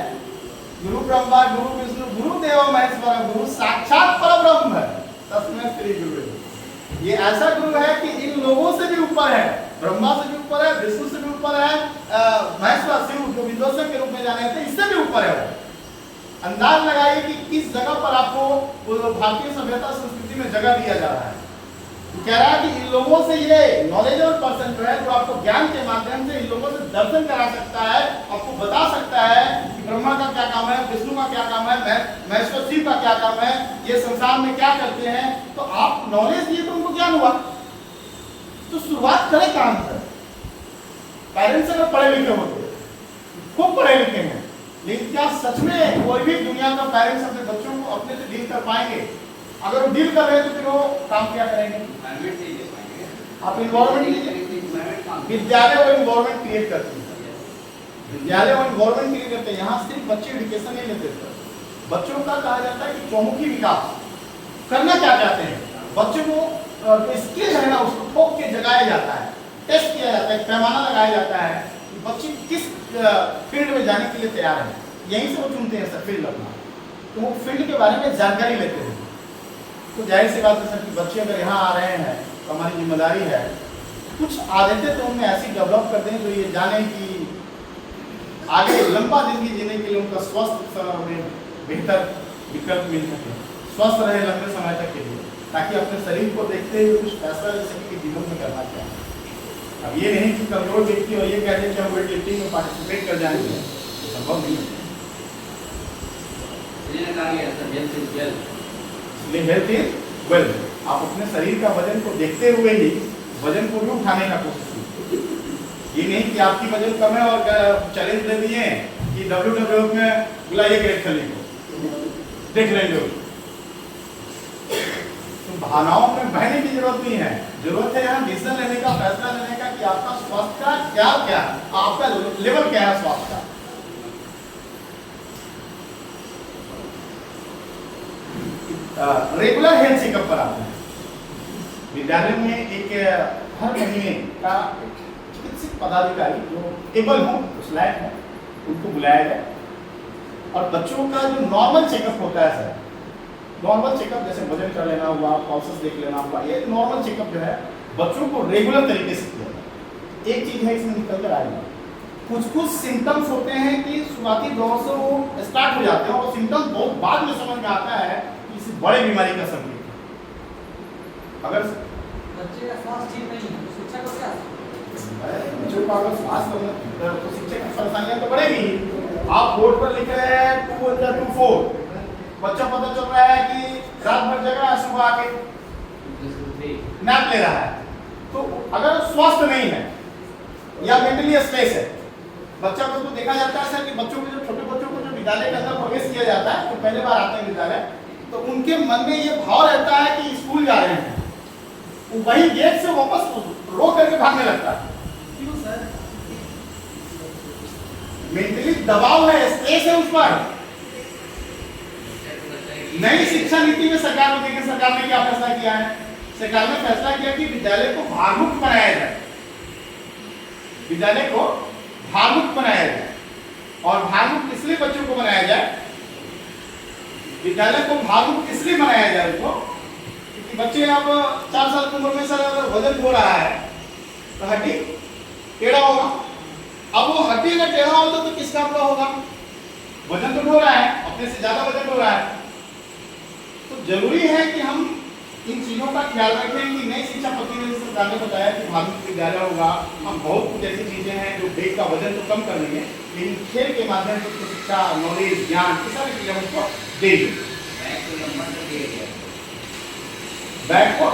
गुरु ब्रह्मा गुरु विष्णु गुरु देव महेश्वर गुरु साक्षात परब्रह्म है तस्मै श्री गुरु, ये ऐसा गुरु है कि इन लोगों से भी ऊपर है, ब्रह्मा से भी ऊपर है, विष्णु से भी ऊपर है, महेश्वर शिव जो विदोषक के रूप में जाने थे इससे भी ऊपर है। अंदाज लगाइए कि किस जगह पर आपको भारतीय सभ्यता संस्कृति में जगह दिया जा रहा है। कह रहा है कि इन लोगों से ये नॉलेजेबल पर्सन जो है जो आपको ज्ञान के माध्यम से इन लोगों से दर्शन करा सकता है, आपको बता सकता है कि ब्रह्मा का क्या काम है, विष्णु का क्या काम है, महेश्वर शिव का क्या काम है, ये संसार में क्या करते हैं। तो आप नॉलेज दिए तो उनको ज्ञान हुआ, तो शुरुआत करें कहां से? पेरेंट्स अगर पढ़े लिखे होते, खूब पढ़े लिखे हैं, लेकिन क्या सच में कोई भी दुनिया का पेरेंट्स अपने बच्चों को अपने से डील कर पाएंगे? अगर वो डील कर रहे हैं तो फिर वो काम क्या करेंगे? आप इन्वायरमेंट लीजिए, विद्यालय वो इन्वायरमेंट क्रिएट करती है। विद्यालय और गवर्नमेंट के लिए करते हैं, यहाँ सिर्फ बच्चे एजुकेशन नहीं लेते सर, बच्चों का कहा जाता है कि चौमुखी विकास करना क्या चाहते हैं, बच्चों को स्किल है ना उसको ठोक के जगाया जाता है, टेस्ट किया जाता है, पैमाना लगाया जाता है कि बच्चे किस फील्ड में जाने के लिए तैयार हैं, यहीं से वो चुनते हैं सर फील्ड अपना, तो वो फील्ड के बारे में जानकारी लेते हैं। तो जाहिर सी बात है सर कि बच्चे अगर यहाँ आ रहे हैं तो हमारी जिम्मेदारी है कुछ आदतें तो उनमें ऐसी डेवलप कर दें जो ये जाने कि आगे लंबा जिंदगी जीने के लिए उनका स्वस्थ में बेहतर विकल्प मिल सके, स्वस्थ रहे लंबे समय तक के लिए, ताकि अपने शरीर को देखते हुए कुछ फैसला ले सके कि जीवन में करना क्या है। अब ये नहीं कि कमजोर व्यक्ति और ये कहते हैं कि हम वेट लिफ्टिंग में पार्टिसिपेट कर जाएंगे, तो संभव नहीं है। इसलिए हेल्थ इज वेल्थ, आप अपने शरीर का वजन को देखते हुए ही वजन को भी उठाने का कोशिश कीजिए। ये नहीं कि आपकी वजन कम है और चैलेंज दे दिए कि WWF में बुलाइए ग्रेट खली को, देख लेंगे। तो भावनाओं में बहने की जरूरत नहीं है, जरूरत है यहाँ डिसीजन लेने का, फैसला लेने का कि आपका स्वास्थ्य का क्या आपका लेवल क्या है स्वास्थ्य का। रेगुलर हेल्थ चेकअप पर आते हैं। विद्यालय में एक हर महीने का चिकित्सक पदाधिकारी जो एबल हो, उस लायक है, उनको बुलाया जाए और बच्चों का जो नॉर्मल चेकअप होता है सर, नॉर्मल चेकअप जैसे वजन कर लेना हुआ, पल्सेस देख लेना हुआ, ये नॉर्मल चेकअप जो है बच्चों को रेगुलर तरीके से किया जाए। एक चीज है इसमें निकल कर आएगा, कुछ सिम्टम्स होते हैं कि शुरुआती दौर से वो स्टार्ट हो जाते हैं और सिम्टम्स बहुत बाद में समझ में आता है कि इस बड़े बीमारी का संकेत। अगर बच्चे का स्वास्थ्य ठीक नहीं है, शिक्षा को क्या बच्चों का अगर स्वास्थ्य तो शिक्षा की परेशानियां तो बढ़ेगी। आप बोर्ड पर लिख रहे हैं 2 × 2 4, बच्चा पता चल रहा है कि रात भर जगा है, सुबह आके नैप ले रहा है, तो अगर स्वस्थ नहीं है या मेंटली स्ट्रेस है, बच्चा को तो देखा जाता है सर कि बच्चों को, जो छोटे बच्चों को जो विद्यालय के अंदर प्रवेश किया जाता है, तो पहले बार आते हैं विद्यालय, तो उनके मन में ये भाव रहता है कि स्कूल जा रहे हैं, वही गेट से वापस रो करके भागने लगता है। क्यों सर? मेंटली दबाव है, स्ट्रेस है उस पर। नई शिक्षा नीति में सरकार को देखिए, सरकार ने क्या फैसला किया है, सरकार ने फैसला किया कि विद्यालय को भारमुक्त बनाया जाए, विद्यालय को भारमुक्त बनाया जाए। और भारमुक्त इसलिए बच्चों को बनाया जाए, विद्यालय को भारमुक्त इसलिए बनाया जाए उनको, क्योंकि बच्चे अब 4 साल की उम्र में सर अगर वजन हो रहा है तो हड्डी टेढ़ा होगा। अब वो हड्डी अगर टेढ़ा होगा तो किस काम का होगा, वजन तो हो रहा है, अपने से ज्यादा वजन हो रहा है। तो जरूरी है कि हम इन चीजों का ख्याल रखें कि नई शिक्षा पद्धति में सरकार ने बताया कि भारमुक्त विद्यालय होगा, हम बहुत कुछ ऐसी चीजें हैं जो बेग का वजन तो कम कर लेंगे, लेकिन खेल के माध्यम से उसको शिक्षा, नॉलेज, ज्ञान, ये सारी चीजें उसको देंगे। बैग को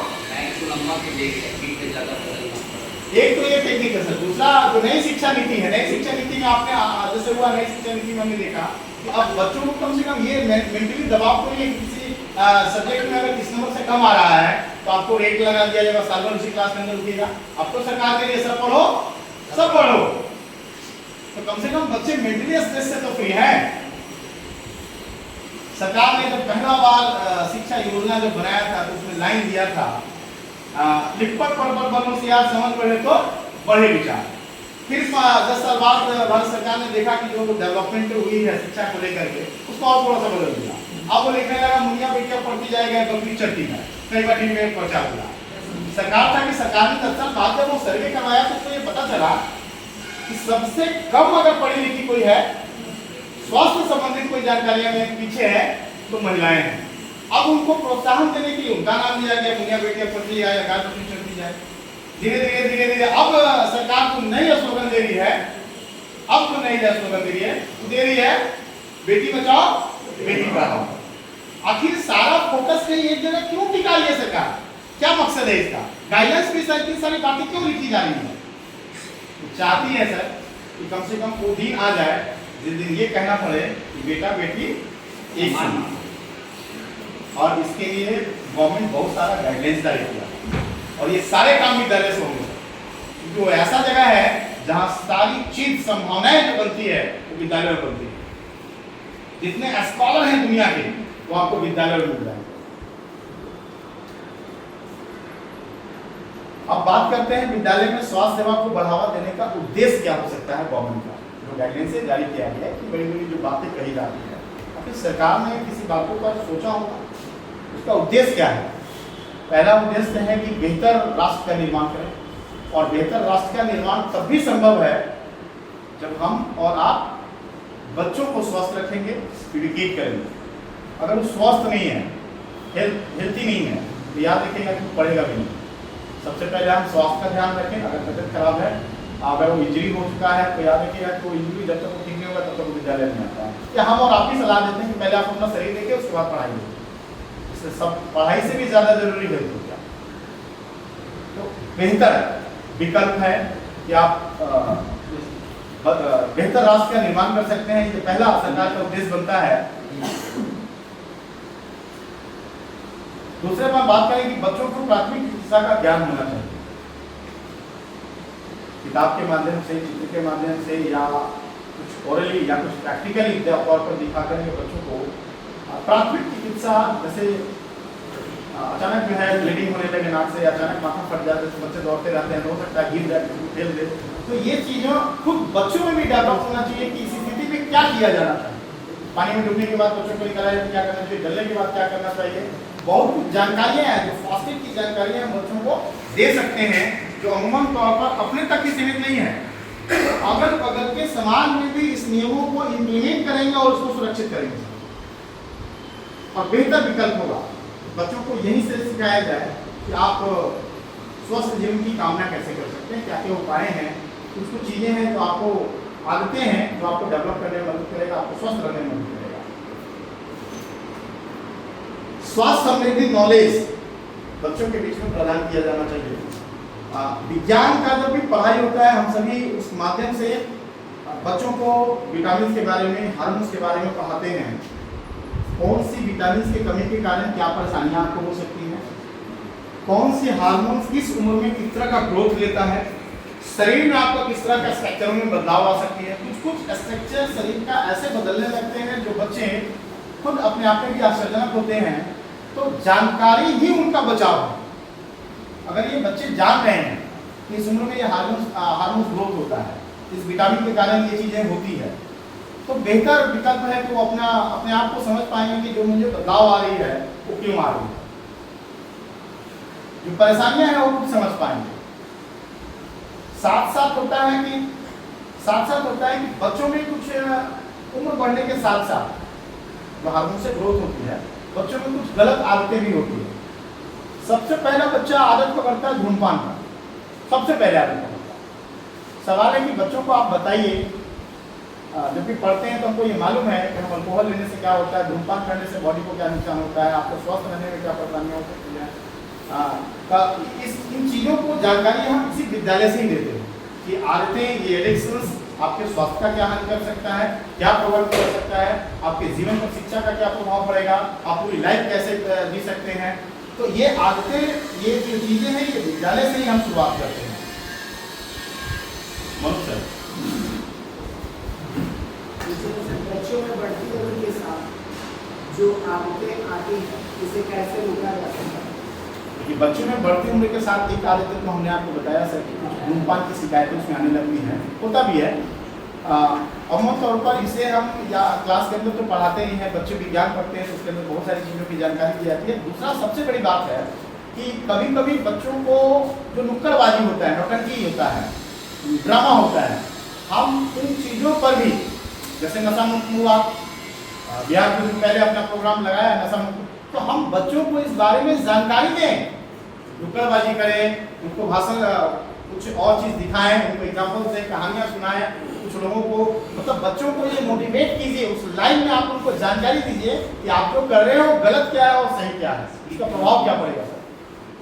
एक तो ये टेक्निक है सर, दूसरा जो नई शिक्षा नीति है, नई शिक्षा नीति में आपने जैसे हुआ, नई शिक्षा नीति में हमने देखा कि अब बच्चों को कम से कम ये मेंटली दबाव को, ये किसी सब्जेक्ट में अगर किस नंबर से कम आ रहा है तो आपको रेट लगा दिया जाएगा, साल भर उसी क्लास में अंदर रुकेगा। अब तो सरकार के लिए सब पढ़ो सब पढ़ो, तो कम से कम बच्चे मेंटली स्ट्रेस से तो फ्री हैं। सरकार ने जब पहला बार शिक्षा योजना जब बनाया था तो उसमें लाइन दिया था, लिखपत पढ़ बनो सियार समझ पढ़े तो बढ़े विचार। फिर 10 साल बाद भारत सरकार ने देखा कि जो डेवलपमेंट हुई है शिक्षा को लेकर के, उसको और थोड़ा सा बदल दिया। अब वो लिखने लगा मुनिया बेटियां पढ़ती जाएगा, बकरी चढ़ती है, कई बार टीवी में पहुंचा दिया। सरकार था कि सरकार ने 10 साल बाद जब वो सर्वे करवाया तो उसको ये पता चला कि सबसे कम अगर पढ़ी लिखी कोई है, स्वास्थ्य संबंधित कोई जानकारियां में पीछे है, तो महिलाएं हैं। अब उनको प्रोत्साहन देने के लिए उनका नाम दिया गया, मुनिया बेटियां पढ़ती जाए, गाय बकरी चढ़ती जाए। धीरे धीरे अब सरकार को नई स्लोगन दे रही है, अब तो नई स्लोगन दे रही है बेटी बचाओ बेटी पढ़ाओ। आखिर सारा फोकस कहीं एक जगह क्यों टिका है सरकार, क्या मकसद है इसका? गाइडेंस में सर इतनी सारी बातें क्यों लिखी जा रही है? चाहती है सर कि कम से कम वो दिन आ जाए जिस दिन ये कहना पड़े कि बेटा बेटी एक समान, और इसके लिए गवर्नमेंट बहुत सारा गाइडलाइंस जारी किया और ये सारे काम विद्यालय से होंगे, क्योंकि वो ऐसा जगह है जहां सारी चीज संभावनाएं जो बनती है वो विद्यालय में बनती है। जितने स्कॉलर हैं दुनिया के वो आपको विद्यालय में मिल जाएंगे। अब बात करते हैं विद्यालय में स्वास्थ्य सेवा को बढ़ावा देने का उद्देश्य क्या हो सकता है। गवर्नमेंट का जो गाइडेंस जारी किया गया है कि बड़ी बड़ी जो बातें कही जाती है, फिर सरकार ने किसी बातों पर सोचा होगा उसका उद्देश्य क्या है। पहला उद्देश्य है कि बेहतर राष्ट्र का निर्माण करें, और बेहतर राष्ट्र का निर्माण तब भी संभव है जब हम और आप बच्चों को स्वस्थ रखेंगे, एडुकेट करेंगे। अगर वो स्वस्थ नहीं है, हेल्थी नहीं है, तो याद रखिएगा कि पढ़ेगा भी नहीं। सबसे पहले हम स्वास्थ्य का ध्यान रखें। अगर तबियत खराब है, अगर वो इंजरी हो चुका है, तो याद रखिएगा कि वो इंजरी जब तक वो ठीक नहीं होगा तब तक वो विद्यालय नहीं आता है। या हम और आप ही सलाह देते हैं कि पहले आप अपना शरीर देखिए, उसके बाद पढ़ाई लीजिए। इससे सब पढ़ाई से भी ज़्यादा जरूरी है तो बेहतर विकल्प है कि आप बेहतर राष्ट्र का निर्माण कर सकते हैं। ये पहला सरकार का उद्देश्य बनता है। दूसरे पर बात करें कि बच्चों को प्राथमिक शिक्षा का ज्ञान होना चाहिए। किताब के माध्यम से, चित्र के माध्यम से, या कुछ ओरली या कुछ प्रैक्टिकली तौर पर दिखाकर के बच्चों को प्राथमिक चिकित्सा, जैसे अचानक जो है ब्लीडिंग होने लगे नाक से, अचानक माथा फट जाते तो बच्चे दौड़ते रहते हैं, हो सकता है गिर जाए, फेल दे, तो ये चीज़ों खुद बच्चों में भी डेवलप होना चाहिए कि इस स्थिति में क्या किया जाना चाहिए। पानी में डूबने के बाद बच्चों को निकाला जाए तो क्या करना चाहिए, डलने के बाद क्या करना चाहिए। बहुत कुछ जानकारियाँ हैं जो फर्स्ट एड की जानकारियाँ हम बच्चों को दे सकते हैं, जो अमूमन तौर पर अपने तक ही सीमित नहीं है। अगल बगल के समाज में भी इस नियमों को इम्प्लीमेंट करेंगे और उसको सुरक्षित करेंगे और बेहतर विकल्प होगा। बच्चों को यहीं से सिखाया जाए कि आप स्वस्थ जीवन की कामना कैसे कर सकते हैं, क्या क्या उपाय हैं, कुछ चीज़ें हैं जो आपको, आदतें हैं जो आपको डेवलप करने में मदद करेगा, आपको स्वस्थ रहने में मदद करेगा। स्वास्थ्य संबंधी नॉलेज बच्चों के बीच में प्रदान किया जाना चाहिए। विज्ञान का जब भी पढ़ाई होता है, हम सभी उस माध्यम से बच्चों को विटामिन के बारे में, हार्मोन्स के बारे में पढ़ाते हैं। कौन सी विटामिन की कमी के कारण क्या परेशानियां आपको हो सकती हैं, कौन सी हार्मोन्स किस उम्र में किस तरह का ग्रोथ लेता है, शरीर में आपका किस तरह का स्ट्रक्चर में बदलाव आ सकती है। कुछ स्ट्रक्चर शरीर का ऐसे बदलने लगते हैं जो बच्चे खुद अपने आप में भी आश्चर्यजनक होते हैं। तो जानकारी ही उनका बचाव है। अगर ये बच्चे जान रहे हैं कि इस उम्र में ये हार्मोन्स ग्रोथ होता है, इस विटामिन के कारण ये चीज़ें होती है, तो बेहतर विकल्प है कि वो अपने आप को समझ पाएंगे कि जो मुझे बदलाव आ रही है वो क्यों आ रही है, जो परेशानियां हैं वो खुद समझ पाएंगे। साथ साथ होता है कि बच्चों में कुछ उम्र बढ़ने के साथ साथ जो हार्मोन से ग्रोथ होती है, बच्चों में कुछ गलत आदतें भी होती है। सबसे पहला बच्चा आदत पकड़ता है धूम्रपान का, सबसे पहले आदत पकड़ता है। सवाल है कि बच्चों को आप बताइए, जब भी पढ़ते हैं तो हमको ये मालूम है कि हम अल्कोहल लेने से क्या होता है, धूम्रपान करने से बॉडी को क्या नुकसान होता है, आपको स्वस्थ रहने में क्या परेशानियाँ हो सकती है। इन चीज़ों को जानकारी हम इसी विद्यालय से ही देते हैं कि आदतें, ये एडिक्शंस आपके स्वास्थ्य का क्या हानि कर सकता है, क्या प्रभावित कर सकता है, आपके जीवन पर शिक्षा का क्या प्रभाव पड़ेगा, आप पूरी लाइफ कैसे जी सकते हैं। तो ये आदतें, ये जो चीज़ें हैं, ये विद्यालय से ही हम शुरुआत करते हैं। मनुष्य बच्चों में बढ़ती उम्र के साथ जो आदतें आती हैं, इसे कैसे रोका जा सकता है? कि बच्चों में बढ़ती उम्र के साथ एक आदत तो हमने आपको बताया सर कि कुछ धूम्रपान की शिकायतें उसमें आने लगती हैं, होता भी है। अमूमन तौर पर इसे हम या क्लास के अंदर तो पढ़ाते ही हैं, बच्चे विज्ञान पढ़ते हैं तो उसके अंदर बहुत सारी चीज़ों की जानकारी दी जाती है। दूसरा सबसे बड़ी बात है कि कभी कभी बच्चों को जो नुक्कड़बाजी होता है, नौटंकी होता है, ड्रामा होता है, हम उन चीज़ों पर भी, जैसे नशा मुक्त हुआ, बिहार कुछ दिन पहले अपना प्रोग्राम लगाया नशा मुक्त, तो हम बच्चों को इस बारे में जानकारी दें, नुक्कड़बाजी करें, उनको भाषण कुछ और चीज़ दिखाएं, उनको एग्जाम्पल दें, कहानियाँ सुनाएं, कुछ लोगों को, मतलब बच्चों को ये मोटिवेट कीजिए, उस लाइन में आप उनको जानकारी दीजिए कि आप जो कर रहे हो गलत क्या है और सही क्या है, इसका प्रभाव क्या पड़ेगा। सर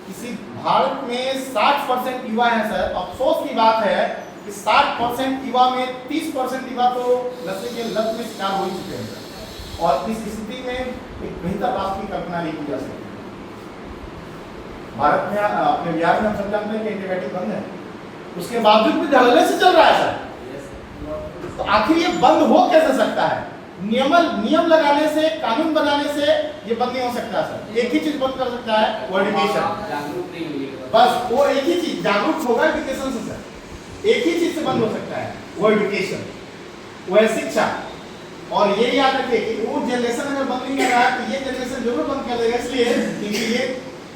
किसी भारत में 60% युवा हैं सर, अफसोस की बात है कि 60% युवा में 30% युवा तो नशे के लत में शिकार हो ही चुके हैं और इस स्थिति में एक बेहतर राष्ट्र की कल्पना नहीं की जा सकती। भारत में अपने बिहार में हम सब जानते हैं कि एंटीबायोटिक बंद है, उसके बावजूद भी धड़ल्ले से चल रहा है सर। तो आखिर ये बंद हो कैसे सकता है? नियम लगाने से, कानून बनाने से ये बंद नहीं हो सकता सर। एक ही चीज बंद कर सकता है, वो एजुकेशन। जागरूक नहीं हुई बस वो एक ही चीज, जागरूक होगा एजुकेशन से सर। एक ही चीज से बंद हो सकता है, वो एजुकेशन, वो है शिक्षा। और ये याद रखिए कि वो जनरेशन अगर बंद नहीं कर रहा है तो ये जनरेशन जरूर बंद कर देगा। इसलिए क्योंकि ये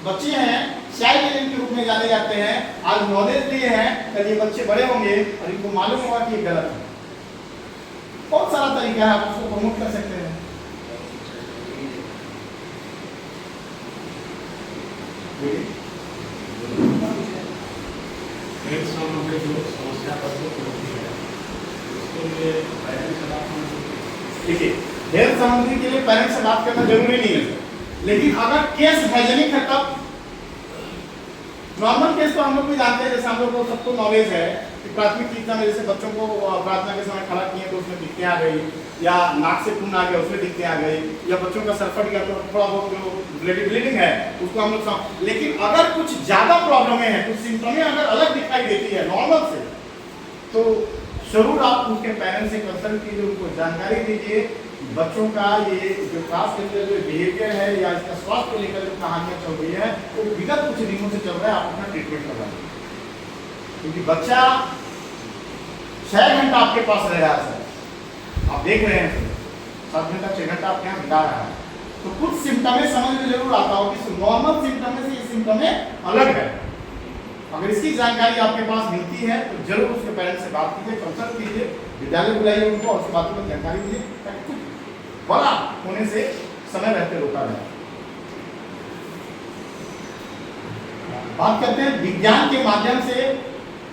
बच्चे हैं, चाइल्ड एलियन के रूप में जाने जाते हैं। आज नॉलेज लिए हैं, कल ये बच्चे बड़े होंगे और इनको मालूम होगा कि ये गलत है। बहुत सारा तरीका है, आप उसको प्रमोट कर सकते हैं। देखिए, हेल्थ संबंधी के लिए पेरेंट्स से बात करना जरूरी नहीं है, लेकिन अगर केस हाइजेनिक है तब नॉर्मल केस तो हम लोग भी जानते हैं। जैसे हम लोग को सबको नॉलेज है कि प्राथमिक चिकित्सा में जैसे बच्चों को प्रार्थना के समय खड़ा किए तो उसमें दिक्कतें आ गई, या नाक से खून आ गया उसमें दिक्कतें आ गई, या बच्चों का सर फट गया तो थोड़ा बहुत जो ब्लीडिंग है उसको हम लोग लेकिन अगर कुछ ज्यादा प्रॉब्लमें हैं, कुछ सिम्टमें अगर अलग दिखाई देती है नॉर्मल से, तो जरूर आप उसके पेरेंट्स से कंसल्ट कीजिए, उनको जानकारी दीजिए। बच्चों का ये जो क्लास के अंदर जो बिहेवियर है या इसका स्वास्थ्य को लेकर जो कहानियां चल रही है वो विगत कुछ दिनों से चल रहा है, आप अपना ट्रीटमेंट करवाइए। क्योंकि बच्चा 6 घंटा आपके पास रह रहा है सर, आप देख रहे हैं 7 घंटा 6 घंटा आपके यहाँ बिता रहा है, तो कुछ सिम्टमें समझ में जरूर आता हो कि नॉर्मल सिम्टमें से ये सिम्टमें अलग है। अगर इसकी जानकारी आपके पास मिलती है तो जरूर उसके पेरेंट्स से बात कीजिए, कंसल्ट कीजिए, विद्यालय बुलाइए उनको और उसकी बातों में जानकारी दीजिए, ताकि कुछ बड़ा होने से समय रहते रोका जाए। बात करते हैं विज्ञान के माध्यम से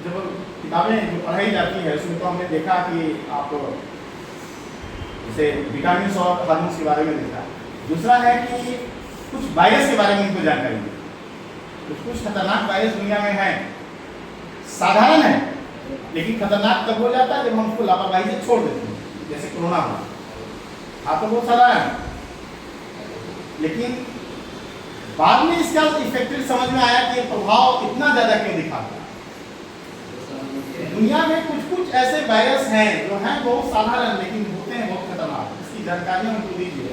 जब किताबें जो पढ़ाई जाती है उसमें तो हमने देखा कि आप जैसे विटामिन और हार्मोन्स के बारे में देखा। दूसरा है कि कुछ वायरस के बारे में उनको जानकारी दी। कुछ खतरनाक वायरस दुनिया में है, साधारण है लेकिन खतरनाक तब हो जाता है जब हम उसको लापरवाही से छोड़ देते हैं, जैसे कोरोना हुआ। आप तो बहुत साधारण है, लेकिन बाद में इसका इफेक्टिव समझ में आया कि प्रभाव इतना ज्यादा क्यों दिखाता है। दुनिया में कुछ ऐसे वायरस हैं जो हैं बहुत साधारण लेकिन होते हैं बहुत खतरनाक। इसकी जानकारी हमको दीजिए।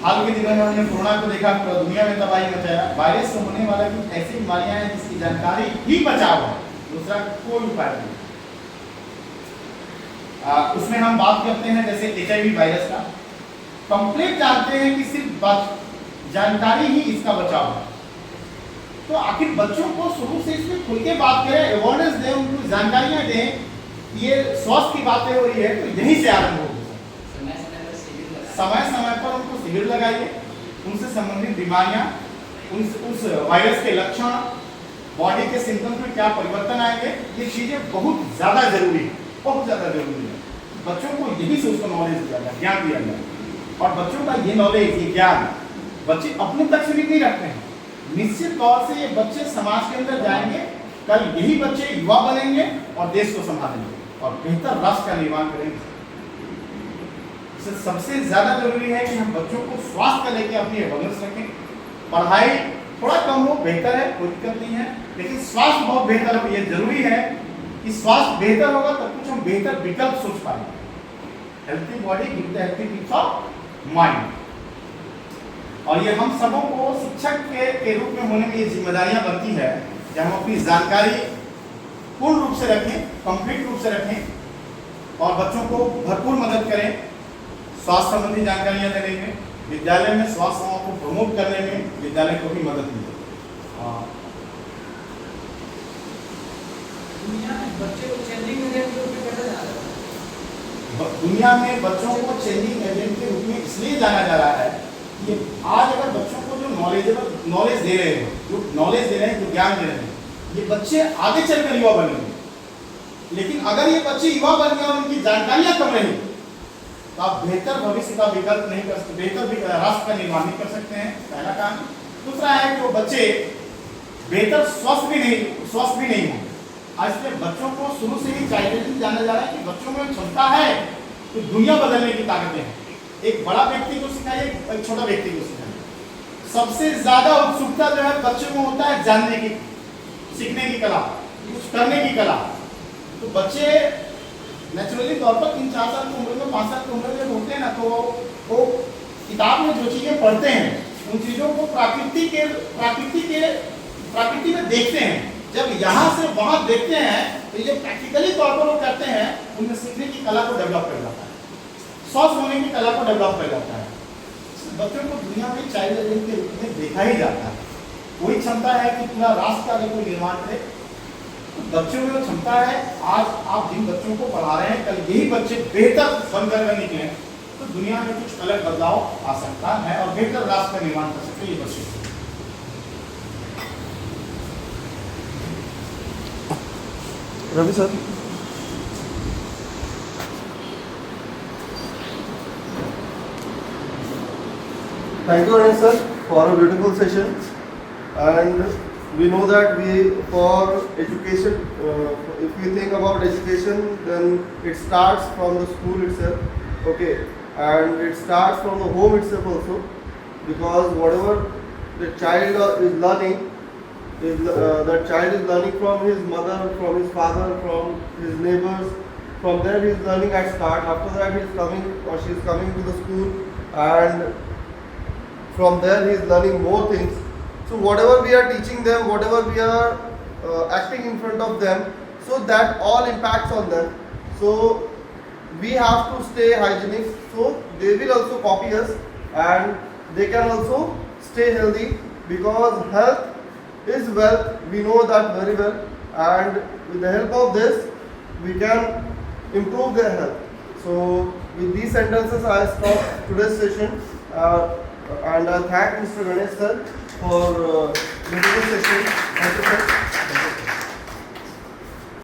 हाल के दिनों में हमने कोरोना को देखा, पूरा दुनिया में तबाही मचाया। वायरस से होने वाला कुछ ऐसी बीमारियां हैं जिसकी जानकारी ही बचाव है, दूसरा कोई उपाय नहीं। उसमें हम बात करते हैं जैसे HIV वायरस का, कंप्लीट जानते हैं कि सिर्फ जानकारी ही इसका बचाव है। तो आखिर बच्चों को शुरू से इसमें खुल के बात करें, अवेयरनेस दें, उनको जानकारियां दें, ये स्वास्थ्य की बातें हो रही है तो यहीं से आरंभ होगी। समय समय पर उनको शिविर लगाइए, उनसे संबंधित बीमारियां, उस वायरस के लक्षण, बॉडी के सिम्टम्स में क्या परिवर्तन आएंगे, ये चीजें बहुत ज्यादा जरूरी है, बहुत ज्यादा जरूरी है। बच्चों को यही से उसको नॉलेज दिया जाए, ज्ञान दिया जाए। और बच्चों का ये नॉलेज, ये ज्ञान बच्चे अपने तक सीमित नहीं रखते हैं। निश्चित तौर से ये बच्चे समाज के अंदर जाएंगे, कल यही बच्चे युवा बनेंगे और देश को संभालेंगे और बेहतर राष्ट्र का निर्माण करेंगे। सबसे ज्यादा जरूरी है कि हम बच्चों को स्वास्थ्य को लेकर अपनी अवेयरनेस रखें। पढ़ाई थोड़ा कम हो बेहतर है, कोई दिक्कत नहीं है, लेकिन स्वास्थ्य बहुत बेहतर हो। ये जरूरी है कि स्वास्थ्य बेहतर होगा तब कुछ हम बेहतर विकल्प सोच पाएंगे। Healthy body give the healthy peace of mind. और ये हम सबों को शिक्षक के रूप में होने में ये जिम्मेदारियां बनती है कि हम अपनी जानकारी पूर्ण रूप से रखें, कंप्लीट रूप से रखें और बच्चों को भरपूर मदद करें स्वास्थ्य संबंधी जानकारियां देने में, विद्यालय में स्वास्थ्य सेवाओं को प्रमोट करने में विद्यालय को भी मदद मिले। दुनिया में बच्चे को चेंजिंग एजेंट के रूप में कैसे जाना जाता है? दुनिया में बच्चों को चेंजिंग एजेंट के रूप में इसलिए जाना जा रहा है कि आज अगर बच्चों को जो नॉलेज दे रहे हैं, जो ज्ञान दे रहे हैं, ये बच्चे आगे चलकर युवा बनेंगे। लेकिन अगर ये बच्चे युवा बन गए और उनकी जानकारियां कम रही तो आप बेहतर भविष्य का विकल्प नहीं कर सकते, बेहतर राष्ट्र का निर्माण नहीं कर सकते हैं, पहला काम। दूसरा है कि वो बच्चे बेहतर स्वस्थ भी नहीं होंगे। आज के बच्चों को शुरू से ही चाइल्ड जाना जा रहा है कि बच्चों में क्षमता है तो दुनिया बदलने की ताकतें हैं। एक बड़ा व्यक्ति को सिखाइए, एक छोटा व्यक्ति को सिखाइए। सबसे ज्यादा उत्सुकता जो है बच्चों में होता है जानने की, सीखने की कला, कुछ करने की कला। तो बच्चे नेचुरली तौर पर 3-4 साल की उम्र में, 5 साल की उम्र में होते हैं ना, तो वो किताब में जो चीज़ें पढ़ते हैं उन चीज़ों को प्रकृति में देखते हैं। जब यहाँ से वहाँ देखते हैं तो ये प्रैक्टिकली तौर पर वो करते हैं, उनमें सीखने की कला को डेवलप कर जाता है, स्वस्थ होने की कला को डेवलप कर जाता है। बच्चों को दुनिया में चाइल्ड लेबर के रूप में देखा ही जाता है। कोई क्षमता है कि पूरा राष्ट्र का अगर कोई निर्माण करे, तो बच्चों में वो क्षमता है। आज आप जिन बच्चों को पढ़ा रहे हैं, कल यही बच्चे बेहतर बनकर निकले तो दुनिया में कुछ अलग बदलाव आ सकता है और बेहतर राष्ट्र का निर्माण कर सकते हैं ये बच्चे। Ravi sir, thank you Ganesh sir for a beautiful session. And we know that for education, if we think about education, then it starts from the school itself, okay, and it starts from the home itself also, because whatever the child is learning, that child is learning from his mother, from his father, from his neighbors. From there he is learning at start. After that he is coming or she is coming to the school, and from there he is learning more things. So whatever we are teaching them, whatever we are acting in front of them, so that all impacts on them. So we have to stay hygienic, so they will also copy us and they can also stay healthy, because health is wealth. We know that very well, and with the help of this we can improve their health. So with these sentences I stop today's session, and I thank Mr. Ganesh sir for the session. Thank you sir.